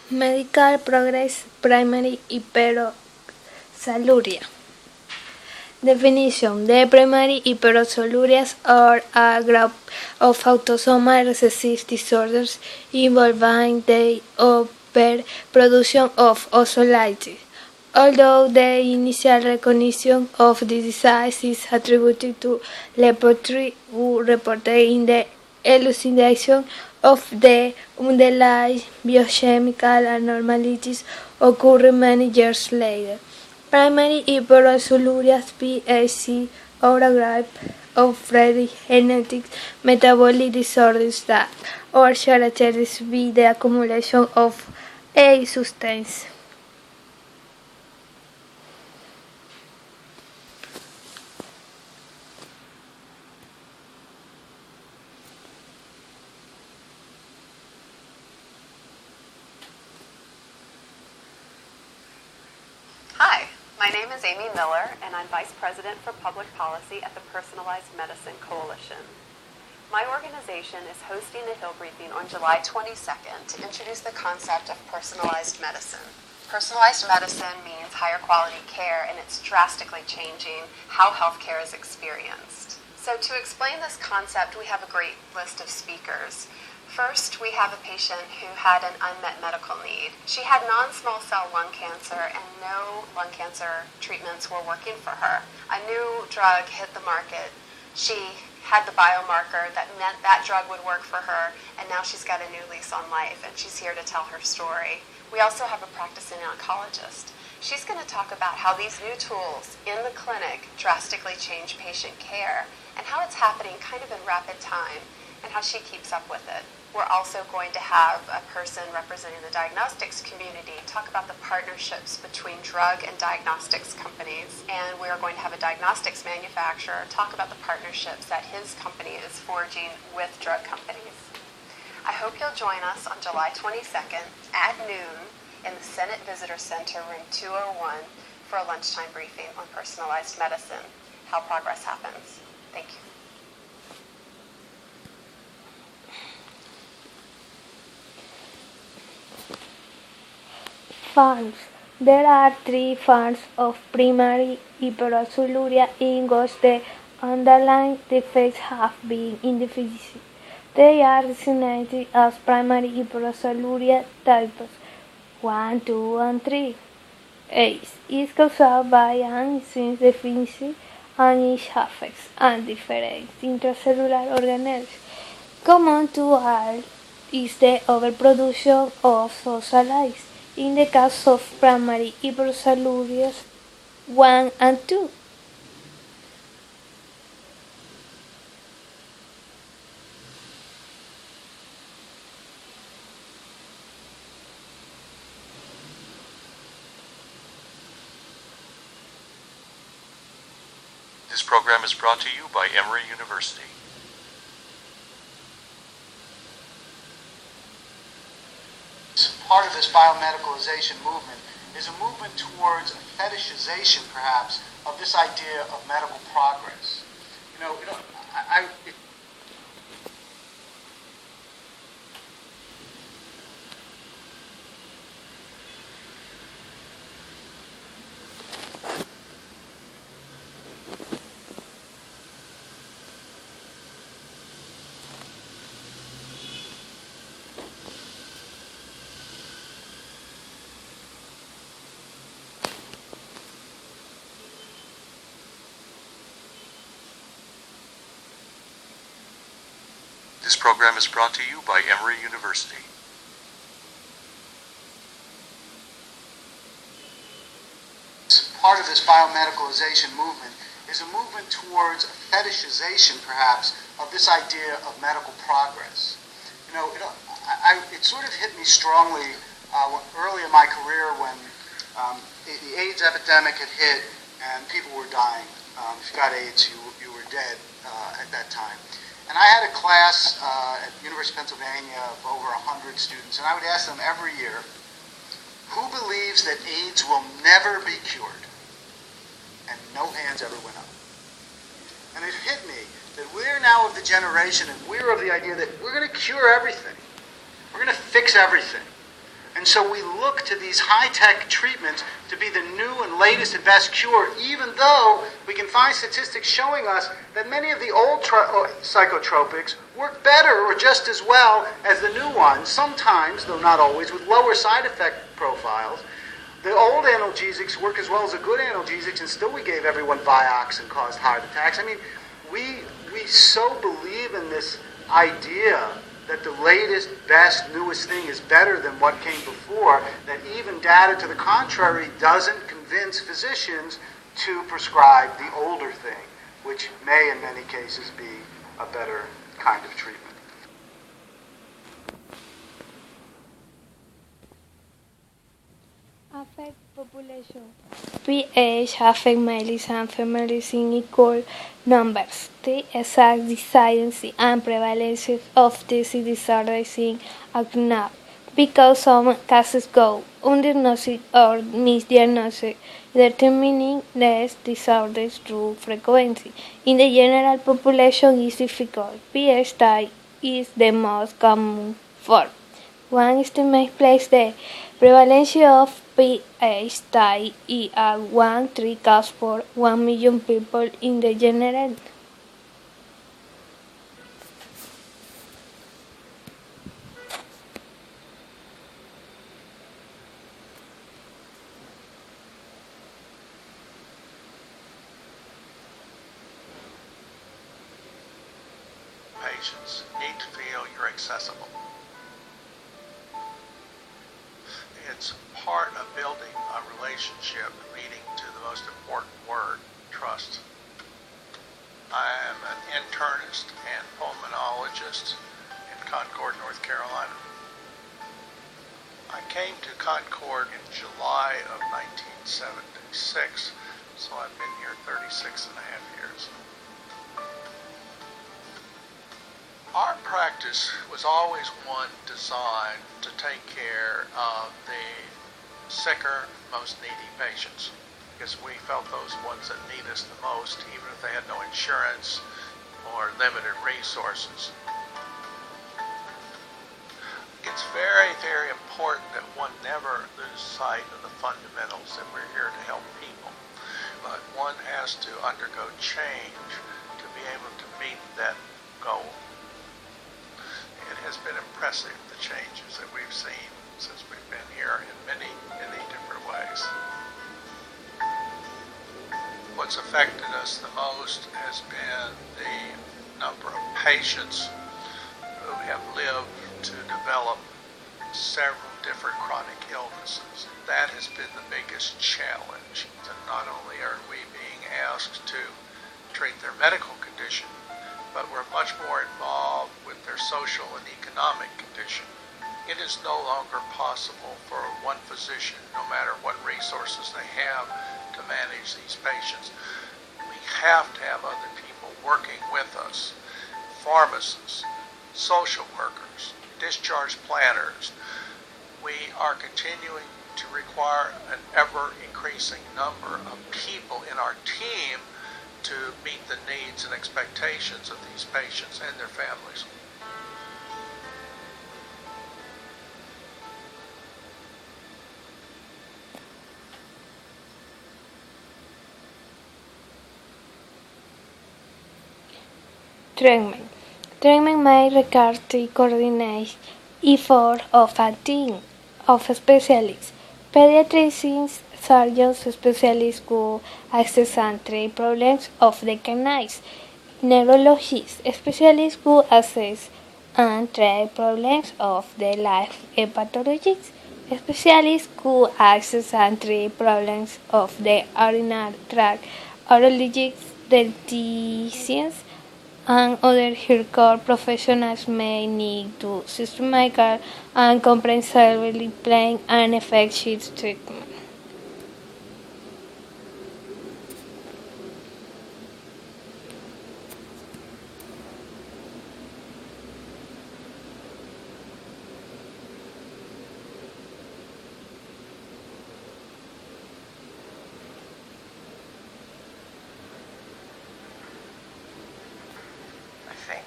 Medical progress, primary hyperosoluria. Definition: the primary hyperosolurias are a group of autosomal recessive disorders involving the overproduction of oxalates. Although the initial recognition of this disease is attributed to laboratory who reported in the elucidation of the underlying biochemical abnormalities occurring many years later. Primary hyperosmolaria's PHC are a group of rare genetic metabolic disorders that are characterized by the accumulation of a substance. Hi, my name is Amy Miller, and I'm Vice President for Public Policy at the Personalized Medicine Coalition. My organization is hosting a Hill briefing on July 22nd to introduce the concept of personalized medicine. Personalized medicine means higher quality care, and it's drastically changing how healthcare is experienced. So to explain this concept, we have a great list of speakers. First, we have a patient who had an unmet medical need. She had non-small cell lung cancer, and no lung cancer treatments were working for her. A new drug hit the market. She had the biomarker that meant that drug would work for her, and now she's got a new lease on life, and she's here to tell her story. We also have a practicing oncologist. She's going to talk about how these new tools in the clinic drastically change patient care, and how it's happening kind of in rapid time, and how she keeps up with it. We're also going to have a person representing the diagnostics community talk about the partnerships between drug and diagnostics companies. And we are going to have a diagnostics manufacturer talk about the partnerships that his company is forging with drug companies. I hope you'll join us on July 22nd at noon in the Senate Visitor Center, room 201, for a lunchtime briefing on personalized medicine, how progress happens. Thank you. Forms. There are three forms of primary hyperosmoluria in which the underlying defects have been identified. They are designated as primary hyperosmoluria types 1, 2, and 3. ACE is caused by an enzyme deficiency and it affects and different intracellular organelles. Common to all is the overproduction of oxalates. In the case of primary hyperosmolarias 1 and 2. This program is brought to you by Emory University. Part of this biomedicalization movement is a movement towards a fetishization, perhaps, of this idea of medical progress. This program is brought to you by Emory University. Part of this biomedicalization movement is a movement towards a fetishization, perhaps, of this idea of medical progress. It sort of hit me strongly early in my career when the AIDS epidemic had hit and people were dying. If you got AIDS, you were dead at that time. And I had a class at the University of Pennsylvania of over 100 students, and I would ask them every year, who believes that AIDS will never be cured? And no hands ever went up. And it hit me that we're now of the generation, and we're of the idea that we're going to cure everything. We're going to fix everything. And so we look to these high-tech treatments to be the new and latest and best cure, even though we can find statistics showing us that many of the old psychotropics work better or just as well as the new ones, sometimes, though not always, with lower side effect profiles. The old analgesics work as well as the good analgesics, and still we gave everyone Vioxx and caused heart attacks. I mean, we so believe in this idea that the latest, best, newest thing is better than what came before, that even data to the contrary doesn't convince physicians to prescribe the older thing, which may in many cases be a better kind of treatment. Affect population. PH affect males and females in equal numbers. The exact science and prevalence of these disorders is unknown because some cases go undiagnosed or misdiagnosed, determining these disorders through frequency. In the general population is difficult. PH type is the most common form. One estimate places the prevalence of PH type is at 1.3 cases per 1 million people in the general. Patients need to feel you're accessible. It's part of building a relationship leading to the most important word, trust. I am an internist and pulmonologist in Concord, North Carolina. I came to Concord in July of 1976, so I've been here 36 and a half years. Our practice was always one designed to take care of the sicker, most needy patients, because we felt those ones that need us the most, even if they had no insurance or limited resources. It's very, very important that one never lose sight of the fundamentals that we're here to help people, but one has to undergo change to be able to meet that goal. It has been impressive, the changes that we've seen since we've been here in many, many different ways. What's affected us the most has been the number of patients who have lived to develop several different chronic illnesses. That has been the biggest challenge. And not only are we being asked to treat their medical condition, but we're much more involved with their social and economic condition. It is no longer possible for one physician, no matter what resources they have, to manage these patients. We have to have other people working with us, pharmacists, social workers, discharge planners. We are continuing to require an ever-increasing number of people in our team to meet the needs and expectations of these patients and their families. Treatment. Treatment may require the coordinated effort of a team of specialists, pediatricians, surgeons, specialists who assess and treat problems of the kidneys, neurologists, specialists who assess and treat problems of the liver, hepatologists, specialists who assess and treat problems of the urinary tract, urologists, dietitians, and other healthcare professionals may need to systematically and comprehensively plan and effective treatment. I think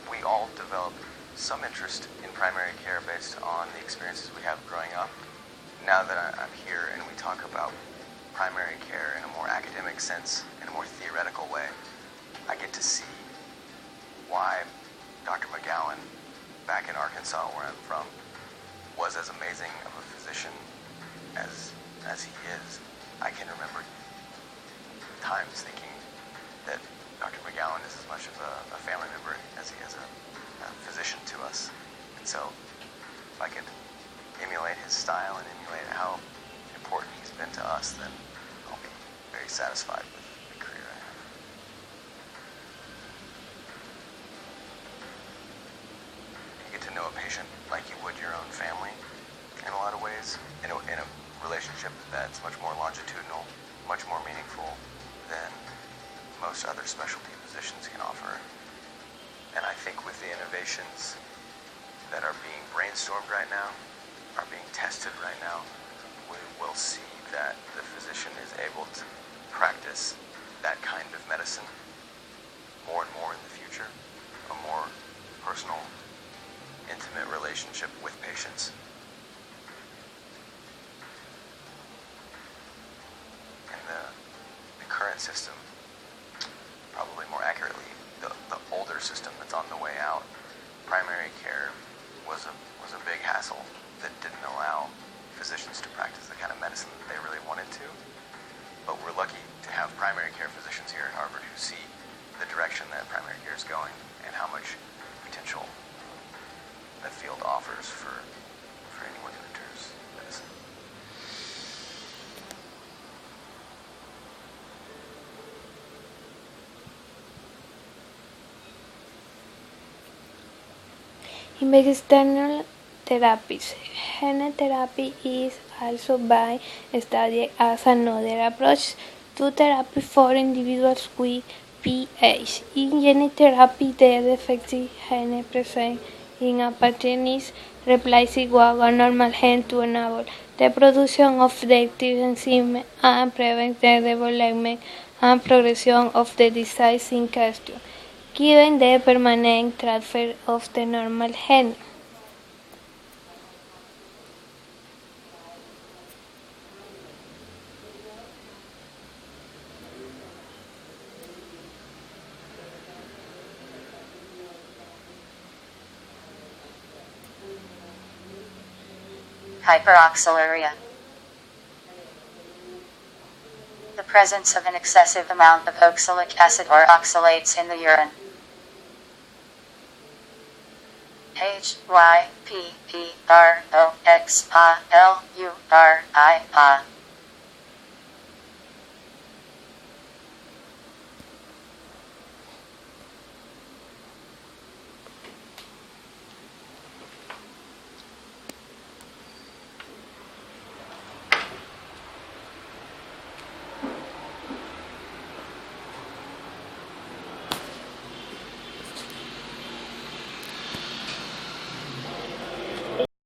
we all develop some interest in primary care based on the experiences we have growing up. Now that I'm here and we talk about primary care in a more academic sense, in a more theoretical way, I get to see why Dr. McGowan, back in Arkansas where I'm from, was as amazing of a physician as he is. I can remember times thinking that Dr. McGowan is as much of a family member as he is a physician to us. And so if I could emulate his style and emulate how important he's been to us, then I'll be very satisfied with the career I have. You get to know a patient like you would your own family in a lot of ways, in a relationship that's much more longitudinal, much more meaningful than most other specialty physicians can offer. And I think with the innovations that are being brainstormed right now, are being tested right now, we will see that the physician is able to practice that kind of medicine more and more in the future, a more personal, intimate relationship with patients. And the current system, probably more accurately, the older system that's on the way out, primary care was a big hassle that didn't allow physicians to practice the kind of medicine that they really wanted to. But we're lucky to have primary care physicians here at Harvard who see the direction that primary care is going and how much potential the field offers for anyone who enters medicine. Investigational therapies. Gene therapy is also being studied as another approach to therapy for individuals with PH. In gene therapy, the defective gene present in a pattern is replaced with a normal gene to enable the production of the active enzyme and prevent the development and progression of the disease in question, given the permanent transfer of the normal gene. Hyperoxaluria. The presence of an excessive amount of oxalic acid or oxalates in the urine. Hyperoxaluria.